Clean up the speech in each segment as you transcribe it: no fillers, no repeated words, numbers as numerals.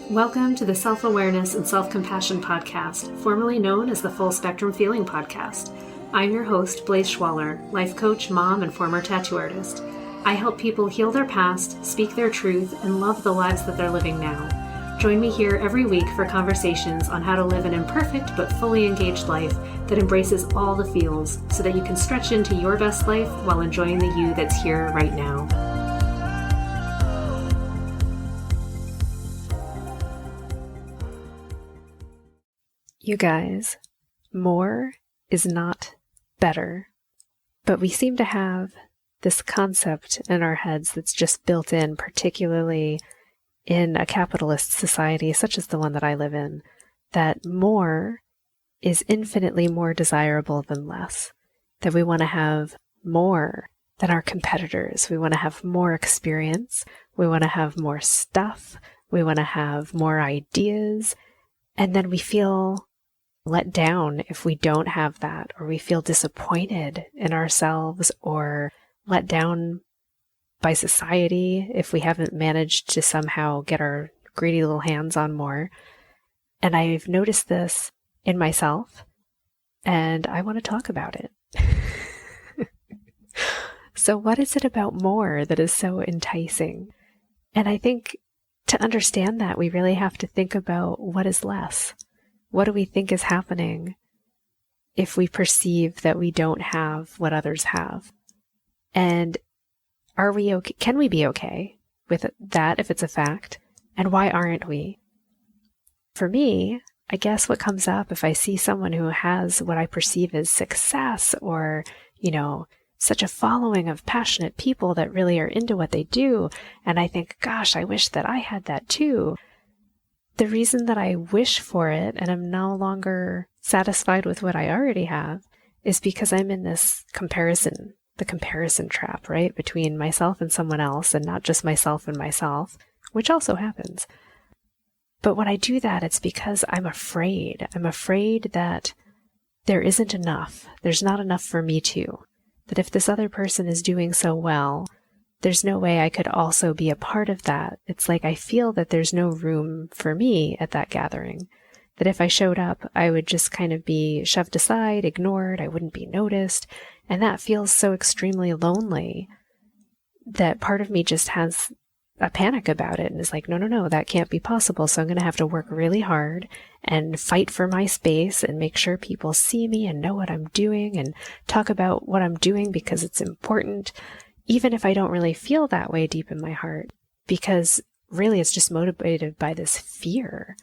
Welcome to the Self-Awareness and Self-Compassion Podcast, formerly known as the Full Spectrum Feeling Podcast. I'm your host, Blaise Schwaller, life coach, mom, and former tattoo artist. I help people heal their past, speak their truth, and love the lives that they're living now. Join me here every week for conversations on how to live an imperfect but fully engaged life that embraces all the feels so that you can stretch into your best life while enjoying the you that's here right now. You guys, more is not better, but we seem to have this concept in our heads that's just built in, particularly in a capitalist society such as the one that I live in, that more is infinitely more desirable than less, that we want to have more than our competitors. We want to have more experience. We want to have more stuff. We want to have more ideas. And then we feel let down if we don't have that, or we feel disappointed in ourselves or let down by society if we haven't managed to somehow get our greedy little hands on more. And I've noticed this in myself, and I want to talk about it. So what is it about more that is so enticing? And I think to understand that, we really have to think about what is less. What do we think is happening if we perceive that we don't have what others have? And are we okay? Can we be okay with that if it's a fact? And why aren't we? For me, I guess what comes up if I see someone who has what I perceive as success or, such a following of passionate people that really are into what they do, and I think, gosh, I wish that I had that too. The reason that I wish for it and I'm no longer satisfied with what I already have is because I'm in this comparison, the comparison trap, right? Between myself and someone else, and not just myself and myself, which also happens. But when I do that, it's because I'm afraid. I'm afraid that there isn't enough. There's not enough for me too. That if this other person is doing so well, there's no way I could also be a part of that. It's like I feel that there's no room for me at that gathering. That if I showed up, I would just kind of be shoved aside, ignored, I wouldn't be noticed. And that feels so extremely lonely that part of me just has a panic about it and is like, no, that can't be possible. So I'm going to have to work really hard and fight for my space and make sure people see me and know what I'm doing and talk about what I'm doing because it's important. Even if I don't really feel that way deep in my heart, because really it's just motivated by this fear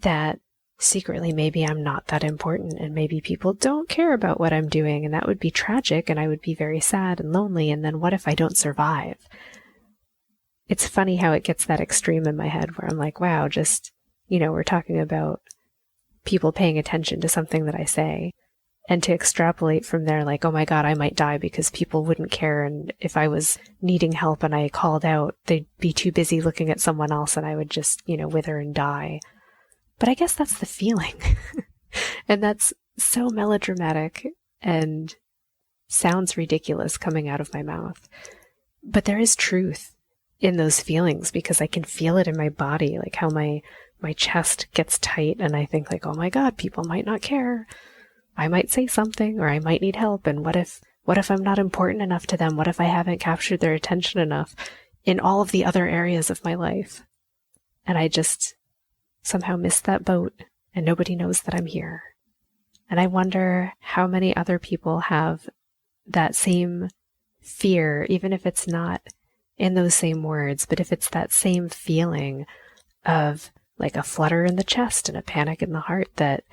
that secretly maybe I'm not that important and maybe people don't care about what I'm doing, and that would be tragic and I would be very sad and lonely, and then what if I don't survive? It's funny how it gets that extreme in my head where I'm like, wow, just, we're talking about people paying attention to something that I say. And to extrapolate from there, like, oh my God, I might die because people wouldn't care. And if I was needing help and I called out, they'd be too busy looking at someone else and I would just, wither and die. But I guess that's the feeling. And that's so melodramatic and sounds ridiculous coming out of my mouth. But there is truth in those feelings because I can feel it in my body, like how my chest gets tight and I think like, oh my God, people might not care. I might say something or I might need help. And what if I'm not important enough to them? What if I haven't captured their attention enough in all of the other areas of my life? And I just somehow missed that boat and nobody knows that I'm here. And I wonder how many other people have that same fear, even if it's not in those same words, but if it's that same feeling of like a flutter in the chest and a panic in the heart that,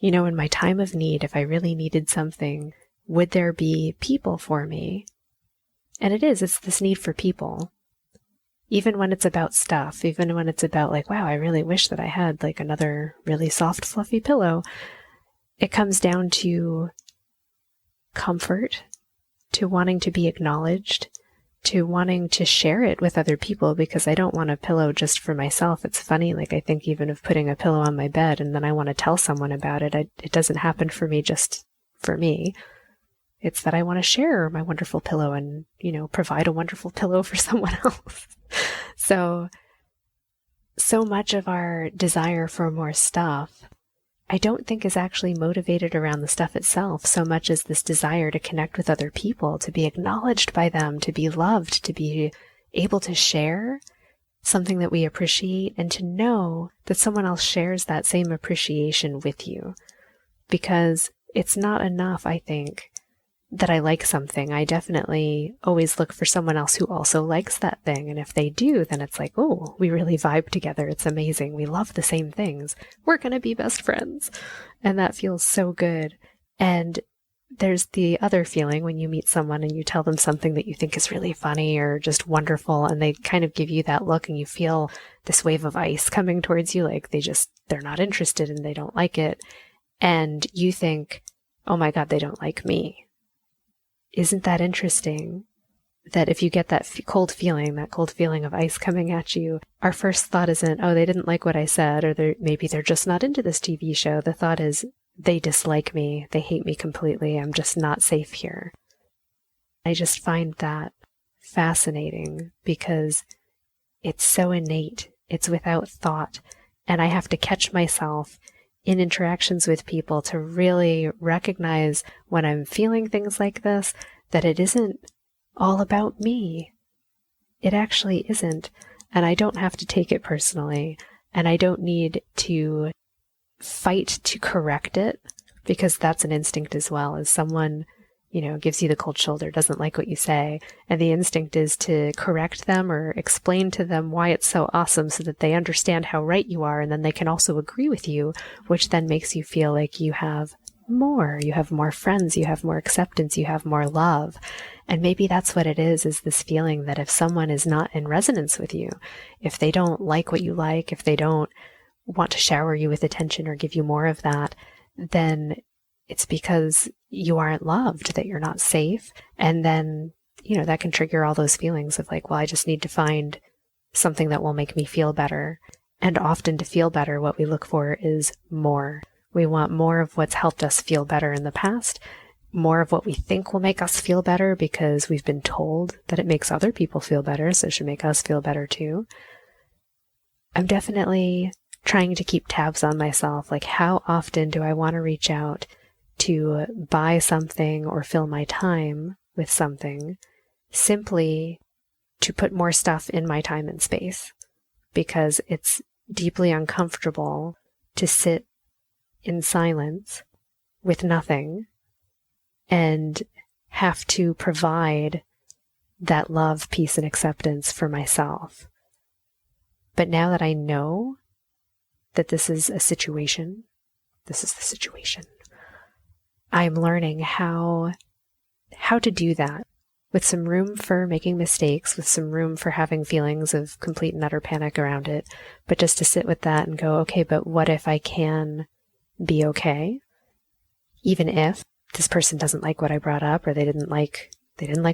in my time of need, if I really needed something, would there be people for me? And it's this need for people. Even when it's about stuff, even when it's about like, wow, I really wish that I had like another really soft, fluffy pillow. It comes down to comfort, to wanting to be acknowledged, to wanting to share it with other people because I don't want a pillow just for myself. It's funny, like I think even of putting a pillow on my bed and then I want to tell someone about it. It doesn't happen for me just for me. It's that I want to share my wonderful pillow and, provide a wonderful pillow for someone else. So so much of our desire for more stuff, I don't think is actually motivated around the stuff itself so much as this desire to connect with other people, to be acknowledged by them, to be loved, to be able to share something that we appreciate, and to know that someone else shares that same appreciation with you. Because it's not enough, I think, that I like something. I definitely always look for someone else who also likes that thing. And if they do, then it's like, oh, we really vibe together. It's amazing. We love the same things. We're going to be best friends. And that feels so good. And there's the other feeling when you meet someone and you tell them something that you think is really funny or just wonderful, and they kind of give you that look and you feel this wave of ice coming towards you, like they're not interested and they don't like it. And you think, oh my God, they don't like me. Isn't that interesting? That if you get that cold feeling of ice coming at you, our first thought isn't, oh, they didn't like what I said, or maybe they're just not into this TV show. The thought is, they dislike me. They hate me completely. I'm just not safe here. I just find that fascinating because it's so innate. It's without thought. And I have to catch myself in interactions with people to really recognize when I'm feeling things like this, that it isn't all about me. It actually isn't. And I don't have to take it personally. And I don't need to fight to correct it, because that's an instinct as well. As someone, gives you the cold shoulder, doesn't like what you say, and the instinct is to correct them or explain to them why it's so awesome so that they understand how right you are, and then they can also agree with you, which then makes you feel like you have more friends, you have more acceptance, you have more love. And maybe that's what it is this feeling that if someone is not in resonance with you, if they don't like what you like, if they don't want to shower you with attention or give you more of that, then it's because you aren't loved, that you're not safe. And then, that can trigger all those feelings of like, well, I just need to find something that will make me feel better. And often to feel better, what we look for is more. We want more of what's helped us feel better in the past, more of what we think will make us feel better because we've been told that it makes other people feel better, so it should make us feel better too. I'm definitely trying to keep tabs on myself. Like, how often do I want to reach out to buy something or fill my time with something simply to put more stuff in my time and space? Because it's deeply uncomfortable to sit in silence with nothing and have to provide that love, peace, and acceptance for myself. But now that I know that this is the situation, I'm learning how to do that with some room for making mistakes, with some room for having feelings of complete and utter panic around it, but just to sit with that and go, okay, but what if I can be okay? Even if this person doesn't like what I brought up, or they didn't like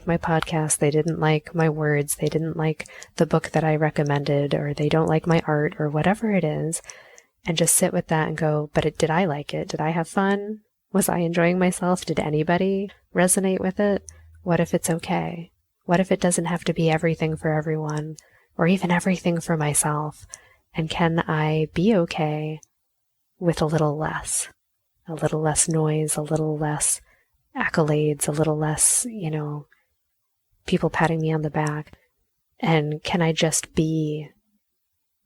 my podcast, they didn't like my words, they didn't like the book that I recommended, or they don't like my art, or whatever it is, and just sit with that and go, but did I like it? Did I have fun? Was I enjoying myself? Did anybody resonate with it? What if it's okay? What if it doesn't have to be everything for everyone, or even everything for myself? And can I be okay with a little less noise, a little less accolades, a little less, people patting me on the back? And can I just be?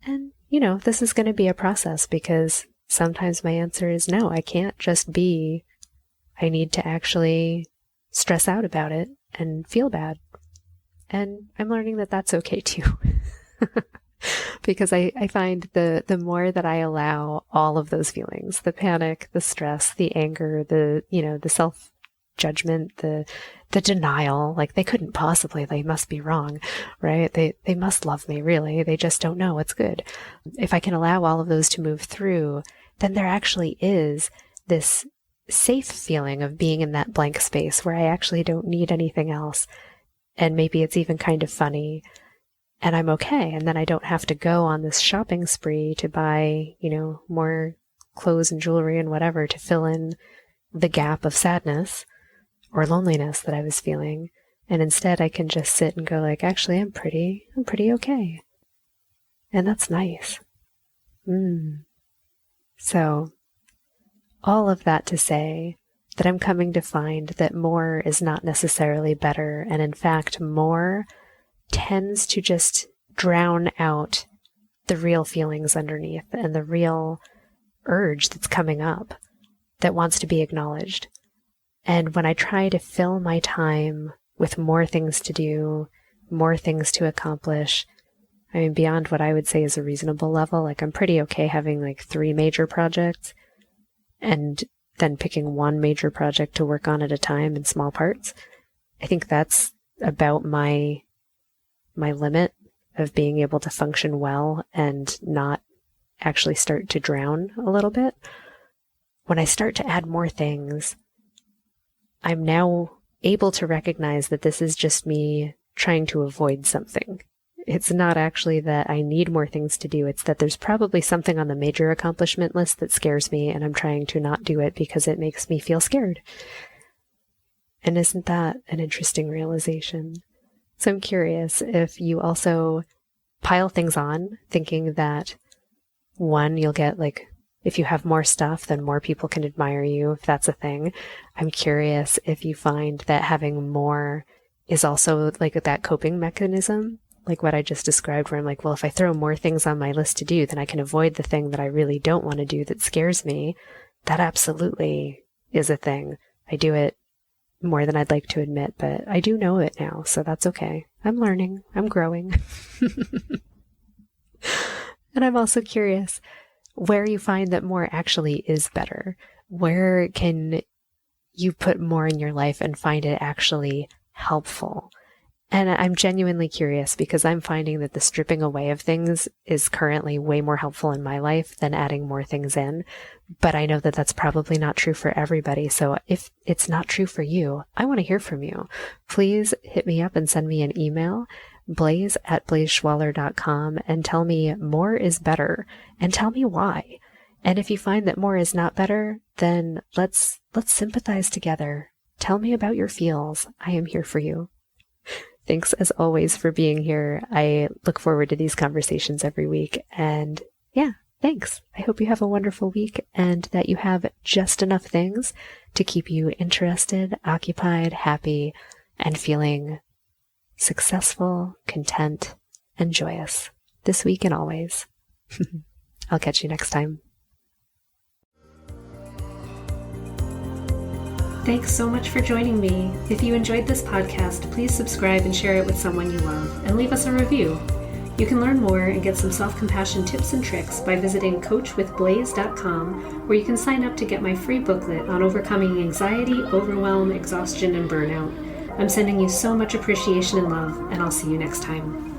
And, this is going to be a process, because sometimes my answer is no, I can't just be. I need to actually stress out about it and feel bad. And I'm learning that that's okay too. Because I find the more that I allow all of those feelings, the panic, the stress, the anger, the self-judgment, the denial, like they couldn't possibly, they must be wrong, right? They must love me, really. They just don't know what's good. If I can allow all of those to move through, then there actually is this safe feeling of being in that blank space where I actually don't need anything else. And maybe it's even kind of funny, and I'm okay. And then I don't have to go on this shopping spree to buy, more clothes and jewelry and whatever to fill in the gap of sadness or loneliness that I was feeling. And instead I can just sit and go like, actually, I'm pretty okay. And that's nice. So, all of that to say that I'm coming to find that more is not necessarily better, and in fact, more tends to just drown out the real feelings underneath and the real urge that's coming up that wants to be acknowledged. And when I try to fill my time with more things to do, more things to accomplish, I mean, beyond what I would say is a reasonable level, like I'm pretty okay having like 3 major projects and then picking one major project to work on at a time in small parts. I think that's about my limit of being able to function well and not actually start to drown a little bit. When I start to add more things, I'm now able to recognize that this is just me trying to avoid something. It's not actually that I need more things to do. It's that there's probably something on the major accomplishment list that scares me, and I'm trying to not do it because it makes me feel scared. And isn't that an interesting realization? So I'm curious if you also pile things on, thinking that, one, you'll get like, if you have more stuff, then more people can admire you, if that's a thing. I'm curious if you find that having more is also like that coping mechanism, like what I just described, where I'm like, well, if I throw more things on my list to do, then I can avoid the thing that I really don't want to do that scares me. That absolutely is a thing. I do it more than I'd like to admit, but I do know it now, so that's okay. I'm learning. I'm growing. And I'm also curious where you find that more actually is better. Where can you put more in your life and find it actually helpful? And I'm genuinely curious because I'm finding that the stripping away of things is currently way more helpful in my life than adding more things in. But I know that that's probably not true for everybody. So if it's not true for you, I want to hear from you. Please hit me up and send me an email, blaze@blazeschwaller.com, and tell me more is better and tell me why. And if you find that more is not better, then let's sympathize together. Tell me about your feels. I am here for you. Thanks as always for being here. I look forward to these conversations every week. And yeah, thanks. I hope you have a wonderful week and that you have just enough things to keep you interested, occupied, happy, and feeling successful, content, and joyous this week and always. I'll catch you next time. Thanks so much for joining me. If you enjoyed this podcast, please subscribe and share it with someone you love, and leave us a review. You can learn more and get some self-compassion tips and tricks by visiting coachwithblaze.com, where you can sign up to get my free booklet on overcoming anxiety, overwhelm, exhaustion, and burnout. I'm sending you so much appreciation and love, and I'll see you next time.